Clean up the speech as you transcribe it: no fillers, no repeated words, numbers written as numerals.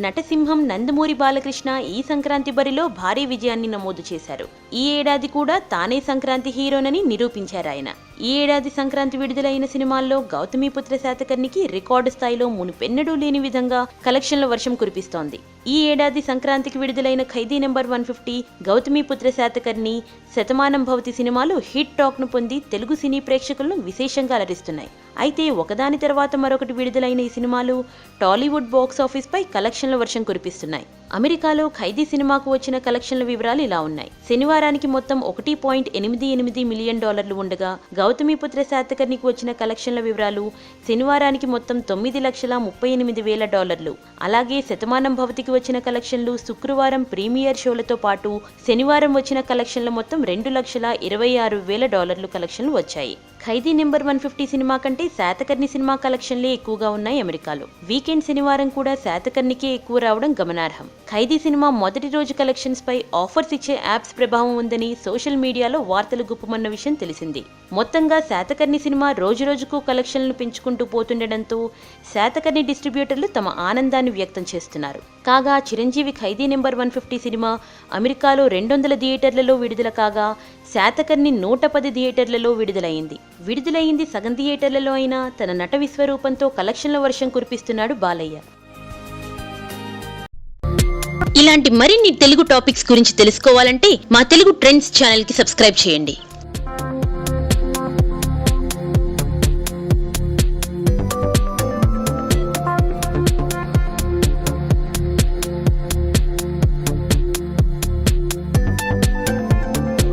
నటసింహం నందమూరి బాలకృష్ణ ఈ సంక్రాంతి బరిలో భారీ విజయాన్ని నమోదు చేశారు. ఈ ఏడాది కూడా తానే సంక్రాంతి హీరోనని నిరూపించారాయన. ఈ ఏడాది సంక్రాంతి విడుదలైన సినిమాల్లో గౌతమిపుత్ర శాతకర్ణికి రికార్డు స్థాయిలో మునుపెన్నడూ లేని విధంగా కలెక్షన్ల వర్షం కురిపిస్తోంది. ఈ ఏడాది సంక్రాంతికి విడుదలైన ఖైదీ నెంబర్ 150, గౌతమిపుత్ర శాతకర్ణి, శతమానం భవతి సినిమాలు హిట్ టాక్ ను పొంది తెలుగు సినీ ప్రేక్షకులను విశేషంగా అలరిస్తున్నాయి. అయితే ఒకదాని తర్వాత మరొకటి విడుదలైన ఈ సినిమాలు టాలీవుడ్ బాక్స్ ఆఫీస్ పై కలెక్షన్ల వర్షం కురిపిస్తున్నాయి. అమెరికాలో ఖైదీ సినిమాకు వచ్చిన కలెక్షన్ల వివరాలు ఇలా ఉన్నాయి. శనివారానికి మొత్తం $1.88 మిలియన్ ఉండగా గౌతమిపుత్ర శాతకర్ణికి వచ్చిన కలెక్షన్ల వివరాలు శనివారానికి మొత్తం $9,38,000. అలాగే శతమానం భవతికి వచ్చిన కలెక్షన్లు శుక్రవారం ప్రీమియర్ షోలతో పాటు శనివారం వచ్చిన కలెక్షన్ల మొత్తం $2,26,000 కలెక్షన్లు వచ్చాయి. ఖైదీ నెంబర్ 150 సినిమా కంటే శాతకర్ణి సినిమా కలెక్షన్లే ఎక్కువగా ఉన్నాయి అమెరికాలో. వీకెండ్ శనివారం కూడా శాతకర్ణికే ఎక్కువ రావడం గమనార్హం. ఖైదీ సినిమా మొదటి రోజు కలెక్షన్స్ పై ఆఫర్స్ ఇచ్చే యాప్స్ ప్రభావం ఉందని సోషల్ మీడియాలో వార్తలు గుప్పమన్న విషయం తెలిసింది. మొత్తంగా శాతకర్ణి సినిమా రోజురోజుకు కలెక్షన్లను పెంచుకుంటూ పోతుండటంతో శాతకర్ణి డిస్ట్రిబ్యూటర్లు తమ ఆనందాన్ని వ్యక్తం చేస్తున్నారు. కాగా చిరంజీవి ఖైదీ నెంబర్ 150 సినిమా అమెరికాలో 200 థియేటర్లలో విడుదల కాగా శాతకర్ణి 110 థియేటర్లలో విడుదలైంది సగం థియేటర్లలో అయినా తన నట విశ్వరూపంతో కలెక్షన్ల వర్షం కురిపిస్తున్నాడు బాలయ్య. ఇలాంటి మరిన్ని తెలుగు టాపిక్స్ గురించి తెలుసుకోవాలంటే మా తెలుగు ట్రెండ్స్ ఛానల్ కి సబ్స్క్రైబ్ చేయండి.